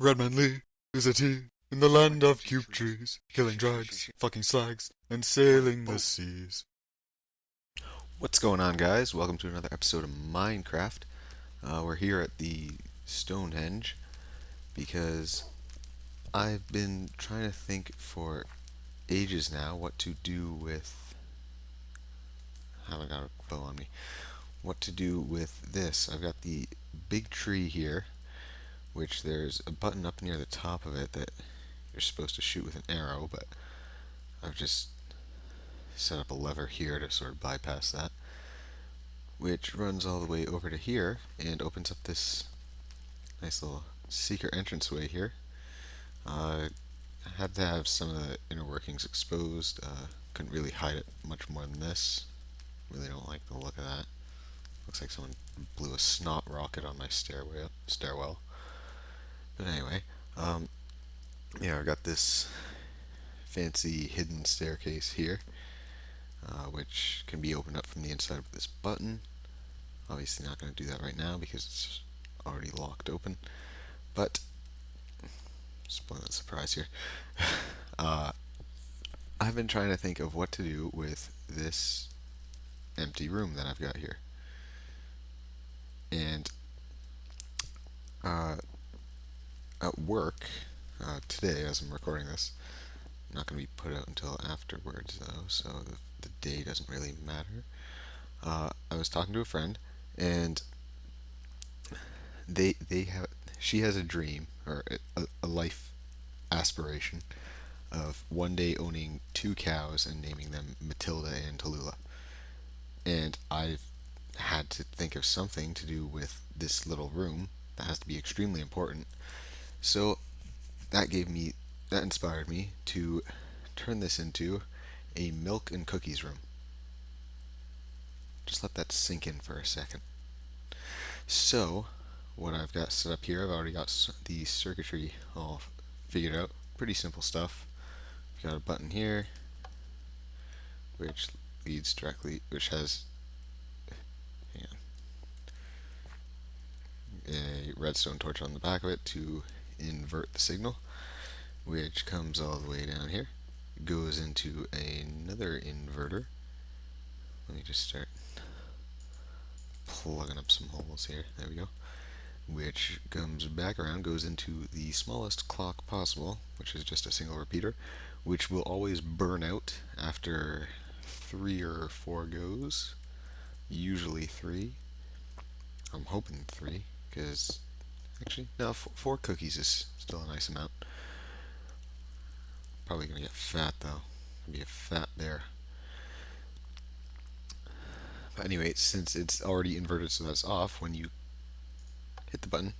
Redman Lee is a tea in the land of cube trees, killing drags, fucking slags, and sailing the seas. What's going on, guys? Welcome to another episode of Minecraft. We're here at the Stonehenge because I've been trying to think for ages now what to do with. I haven't got a bow on me. What to do with this? I've got the big tree here, which there's a button up near the top of it that you're supposed to shoot with an arrow, but I've just set up a lever here to sort of bypass that, which runs all the way over to here and opens up this nice little secret entranceway here. I had to have some of the inner workings exposed. Couldn't really hide it much more than this. Really don't like the look of that. Looks like someone blew a snot rocket on my stairwell. But anyway, yeah, I've got this fancy hidden staircase here, which can be opened up from the inside with this button. Obviously not going to do that right now because it's already locked open. But, spoiling the surprise here. I've been trying to think of what to do with this empty room that I've got here. And at work, today as I'm recording this, not going to be put out until afterwards though, so the day doesn't really matter. I was talking to a friend, and they have she has a dream or a life aspiration of one day owning two cows and naming them Matilda and Tallulah. And I've had to think of something to do with this little room that has to be extremely important. So that inspired me to turn this into a milk and cookies room. Just let that sink in for a second. So, what I've got set up here, I've already got the circuitry all figured out. Pretty simple stuff. I've got a button here, which leads directly, which has a redstone torch on the back of it to invert the signal, which comes all the way down here. Goes into another inverter. Let me just start plugging up some holes here. There we go. Which comes back around, goes into the smallest clock possible, which is just a single repeater, which will always burn out after 3 or 4 goes. Usually 3. I'm hoping 3, because actually, no, 4 cookies is still a nice amount. Probably gonna get fat though. Gonna be a fat bear. But anyway, since it's already inverted so that's off, when you hit the button,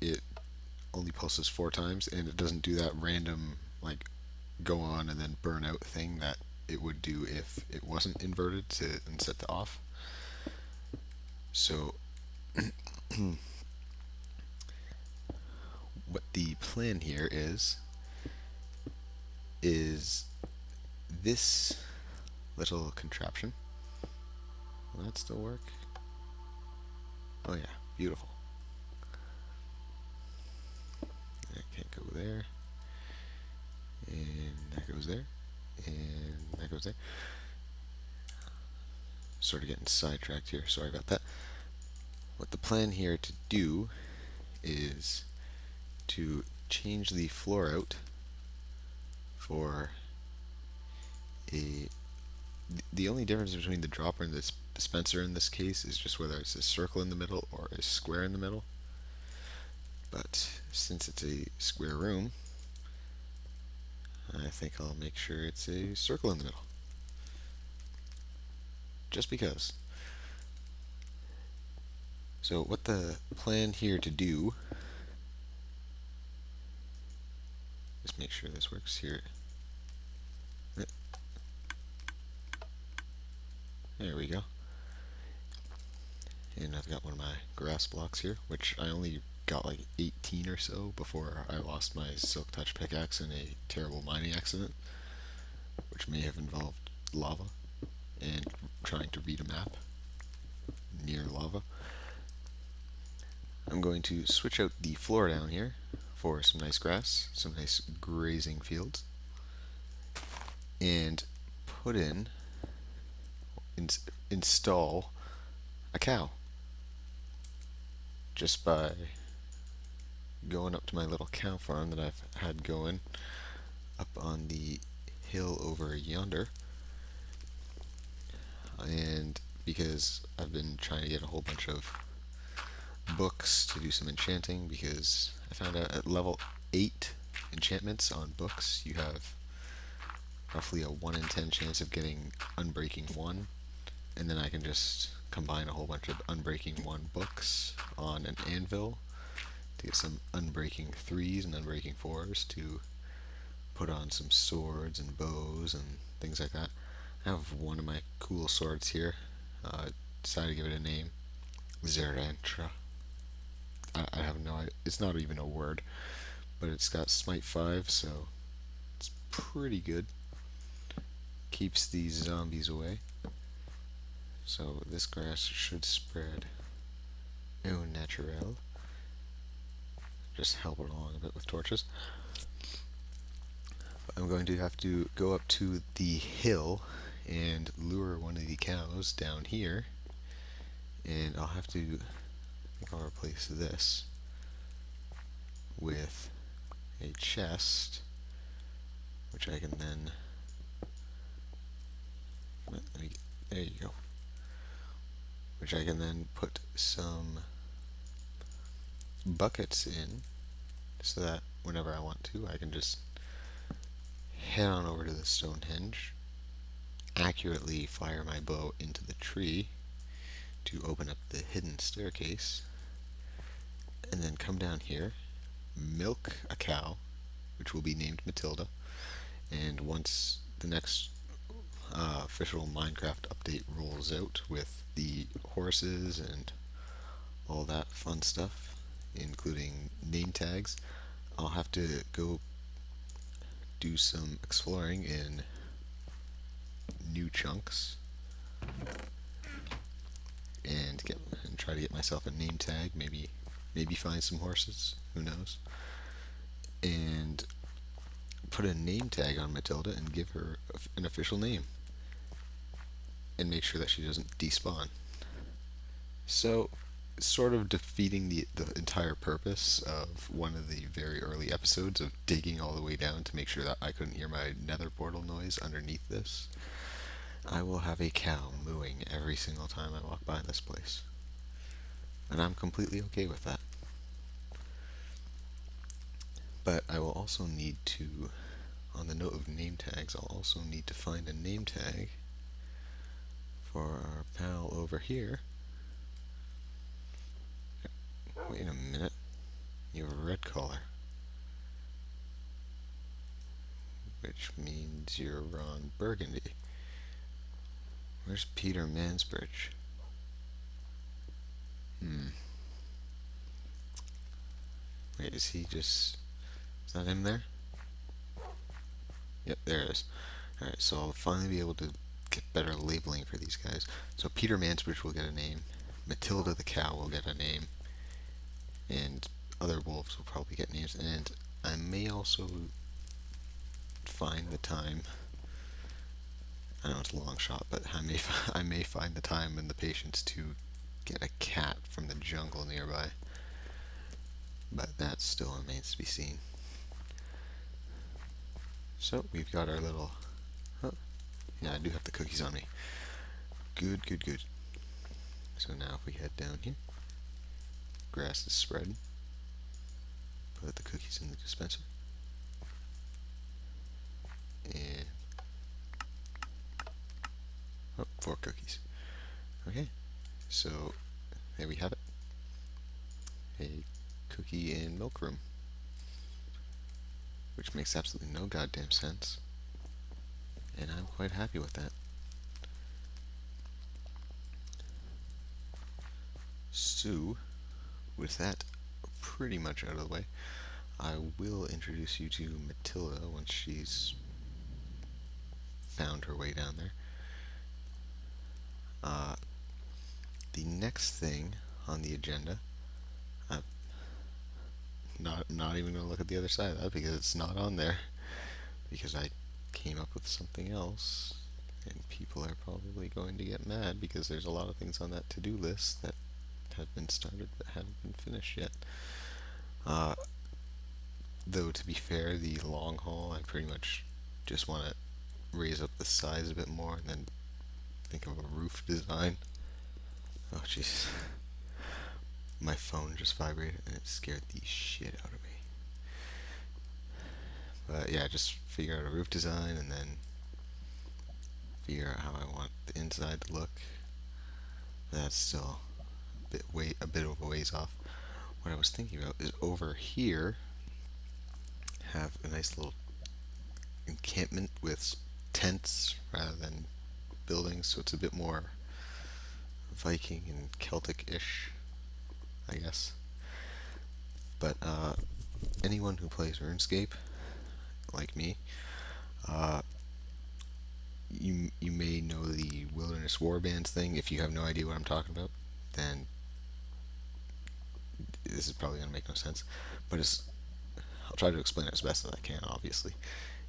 it only pulses 4 times, and it doesn't do that random, like, go on and then burn out thing that it would do if it wasn't inverted and set to off. So, what the plan here is this little contraption. Will that still work? Oh yeah, beautiful. That can't go there. And that goes there. And that goes there. Sort of getting sidetracked here, sorry about that. What the plan here to do is to change the floor out for a... The only difference between the dropper and the dispenser in this case is just whether it's a circle in the middle or a square in the middle. But since it's a square room, I think I'll make sure it's a circle in the middle. Just because. So what the plan here to do, just make sure this works here. There we go. And I've got one of my grass blocks here, which I only got like 18 or so before I lost my Silk Touch pickaxe in a terrible mining accident, which may have involved lava and trying to read a map near lava. I'm going to switch out the floor down here for some nice grass, some nice grazing fields, and put install a cow just by going up to my little cow farm that I've had going up on the hill over yonder. And because I've been trying to get a whole bunch of books to do some enchanting, because I found out at level 8 enchantments on books you have roughly a 1 in 10 chance of getting Unbreaking 1, and then I can just combine a whole bunch of Unbreaking 1 books on an anvil to get some Unbreaking 3s and Unbreaking 4s to put on some swords and bows and things like that. I have one of my cool swords here. Decided to give it a name. Zerantra. I have no idea. It's not even a word, but it's got Smite 5, so it's pretty good. Keeps these zombies away. So this grass should spread au naturel. Just help it along a bit with torches. But I'm going to have to go up to the hill and lure one of the cows down here. And I'll have to, I think I'll replace this with a chest, which I can then, there you go, which I can then put some buckets in, so that whenever I want to, I can just head on over to the Stonehenge, accurately fire my bow into the tree to open up the hidden staircase, and then come down here, milk a cow, which will be named Matilda, and once the next official Minecraft update rolls out with the horses and all that fun stuff, including name tags, I'll have to go do some exploring in new chunks and try to get myself a name tag, maybe find some horses, who knows, and put a name tag on Matilda and give her an official name and make sure that she doesn't despawn. So, sort of defeating the entire purpose of one of the very early episodes of digging all the way down to make sure that I couldn't hear my nether portal noise underneath this. I will have a cow mooing every single time I walk by this place. And I'm completely okay with that. But I will also need to, on the note of name tags, I'll also need to find a name tag for our pal over here. Wait a minute. You have a red collar. Which means you're on Burgundy. Where's Peter Mansbridge? Wait, is that him there? Yep, there it is. Alright, so I'll finally be able to get better labeling for these guys. So Peter Mansbridge will get a name. Matilda the cow will get a name. And other wolves will probably get names. And I may also find the time. I know it's a long shot, but I may find the time and the patience to get a cat from the jungle nearby. But that still remains to be seen. So we've got our little. Oh, yeah, I do have the cookies on me. Good, good, good. So now if we head down here, grass is spread. Put the cookies in the dispenser. And 4 cookies. Okay, so there we have it. A cookie and milk room. Which makes absolutely no goddamn sense. And I'm quite happy with that. So, with that pretty much out of the way, I will introduce you to Matilda once she's found her way down there. The next thing on the agenda, not even gonna look at the other side of that because it's not on there. Because I came up with something else, and people are probably going to get mad because there's a lot of things on that to-do list that have been started but haven't been finished yet. Uh, though to be fair, the long haul, I pretty much just want to raise up the size a bit more and then think of a roof design. Oh jeez, my phone just vibrated and it scared the shit out of me. But yeah, just figure out a roof design and then figure out how I want the inside to look. That's still a bit of a ways off. What I was thinking about is over here have a nice little encampment with tents rather than buildings, so it's a bit more Viking and Celtic-ish, I guess. But anyone who plays RuneScape, like me, uh, you may know the Wilderness Warbands thing. If you have no idea what I'm talking about, then this is probably gonna make no sense. But I'll try to explain it as best as I can. Obviously,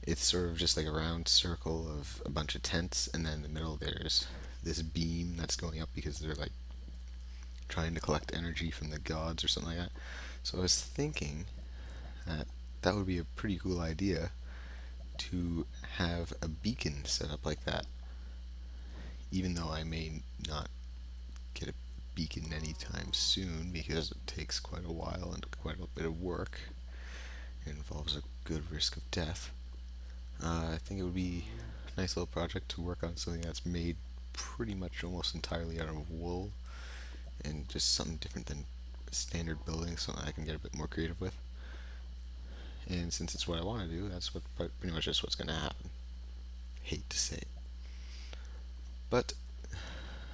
it's sort of just like a round circle of a bunch of tents, and then in the middle there's this beam that's going up because they're like trying to collect energy from the gods or something like that. So I was thinking that that would be a pretty cool idea to have a beacon set up like that. Even though I may not get a beacon anytime soon because it takes quite a while and quite a bit of work. It involves a good risk of death. I think it would be a nice little project to work on something that's made pretty much almost entirely out of wool and just something different than standard building, something I can get a bit more creative with. And since it's what I want to do, that's what pretty much just what's going to happen. Hate to say it, but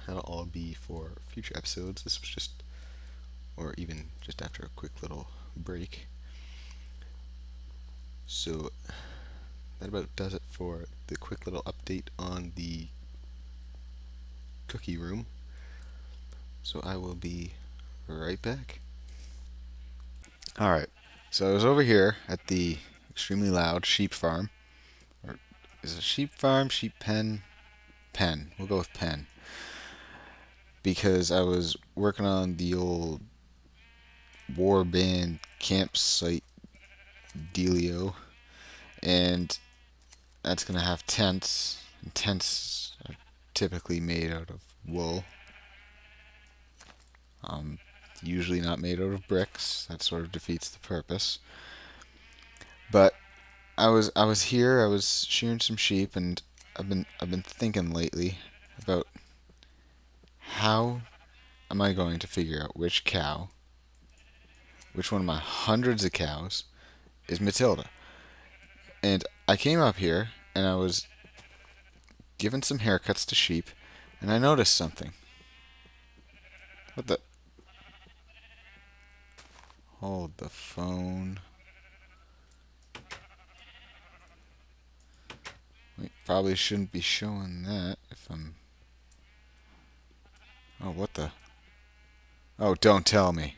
that'll all be for future episodes. This was just, or even just after a quick little break. So that about does it for the quick little update on the cookie room. So I will be right back. Alright, so I was over here at the extremely loud sheep farm. Or is it sheep farm, sheep pen? Pen. We'll go with pen. Because I was working on the old warband campsite dealio. And that's going to have tents. And tents are typically made out of wool. Usually not made out of bricks. That sort of defeats the purpose. But I was here. I was shearing some sheep, and I've been thinking lately about how am I going to figure out which one of my hundreds of cows, is Matilda. And I came up here and I was giving some haircuts to sheep, and I noticed something. What the? Hold the phone. We probably shouldn't be showing that if I'm... Oh, what the? Oh, don't tell me.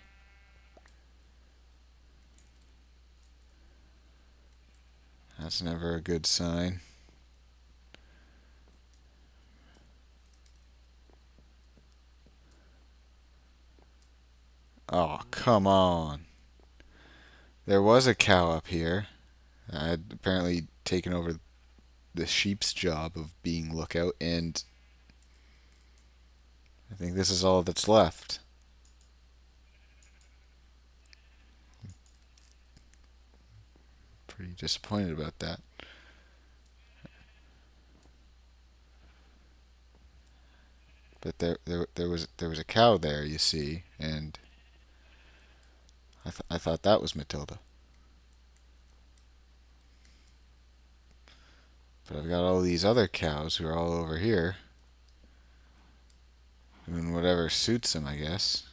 That's never a good sign. Oh, come on. There was a cow up here. I had apparently taken over the sheep's job of being lookout, and I think this is all that's left. Pretty disappointed about that. But there was a cow there, you see, and I thought that was Matilda. But I've got all these other cows who are all over here, doing whatever suits them, I guess.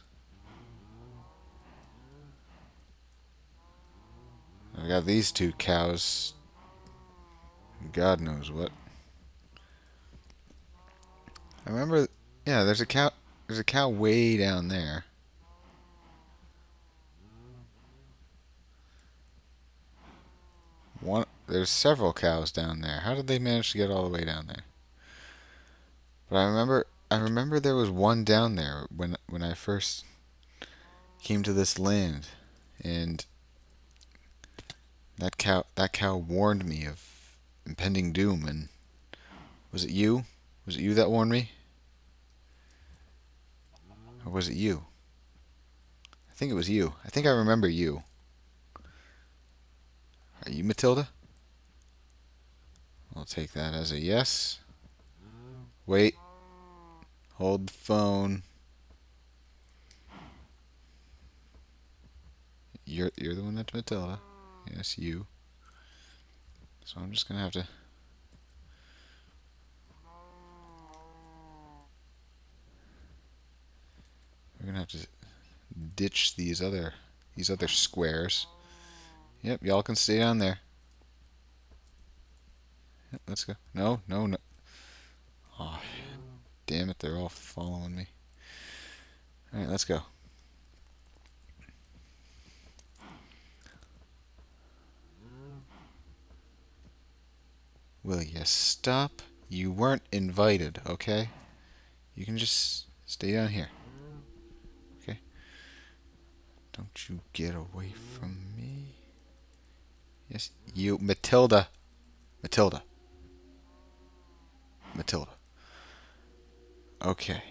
I've got these two cows, God knows what. I remember, yeah, there's a cow. There's a cow way down there. There's several cows down there. How did they manage to get all the way down there? But I remember there was one down there when I first came to this land, and that cow warned me of impending doom. And was it you? Was it you that warned me? Or was it you? I think it was you. I think I remember you. Are you Matilda? I'll take that as a yes. Wait. Hold the phone. You're the one that's Matilda. Yes, you. So I'm just gonna have to. We're gonna have to ditch these other squares. Yep, y'all can stay down there. Yep, let's go. No, no, no. Oh, damn it! They're all following me. All right, let's go. Will you stop? You weren't invited, okay? You can just stay down here. Okay? Don't you get away from me. Yes, you. Matilda. Matilda. Matilda. Okay.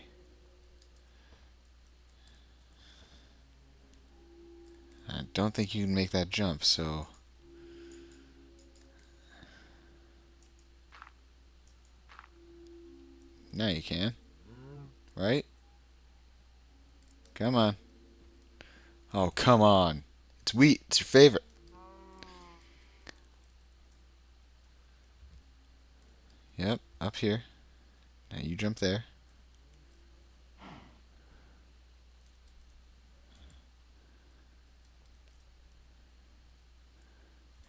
I don't think you can make that jump, so. Now you can. Right? Come on. Oh, come on. It's wheat. It's your favorite. Yep, up here. Now you jump there.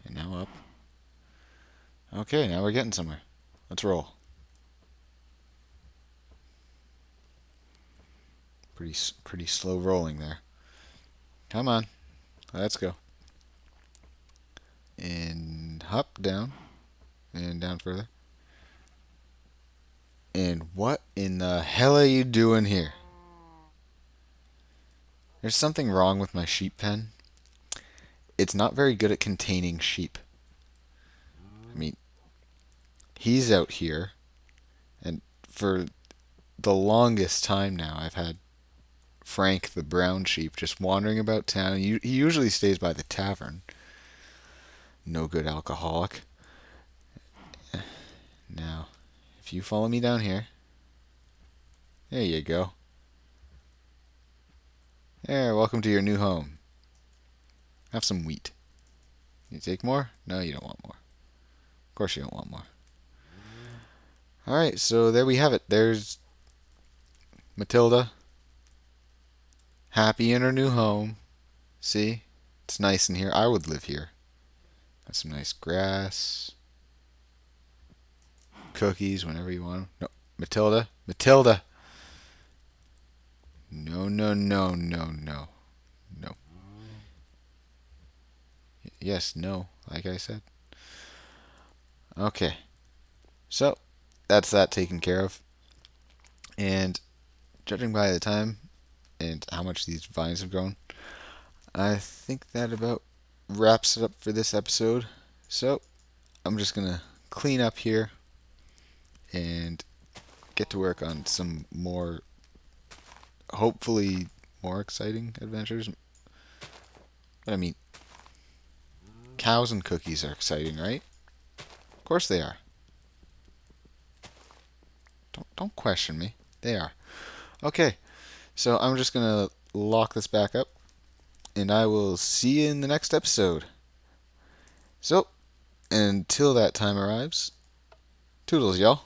And now up. Okay, now we're getting somewhere. Let's roll. Pretty slow rolling there. Come on. Let's go. And hop down. And down further. And what in the hell are you doing here? There's something wrong with my sheep pen. It's not very good at containing sheep. I mean, he's out here, and for the longest time now, I've had Frank the brown sheep just wandering about town. He usually stays by the tavern. No good alcoholic. Now, if you follow me down here, there you go. There, welcome to your new home. Have some wheat. You take more? No, you don't want more. Of course you don't want more. Alright, so there we have it. There's Matilda. Happy in her new home. See? It's nice in here. I would live here. Got some nice grass. Cookies whenever you want them. No, Matilda. Matilda! No, no, no, no, no. No. Yes, no, like I said. Okay. So, that's that taken care of. And judging by the time and how much these vines have grown, I think that about wraps it up for this episode. So, I'm just going to clean up here and get to work on some more, hopefully more exciting adventures. But I mean, cows and cookies are exciting, right? Of course they are. Don't question me. They are. Okay, so I'm just going to lock this back up, and I will see you in the next episode. So, until that time arrives, toodles, y'all.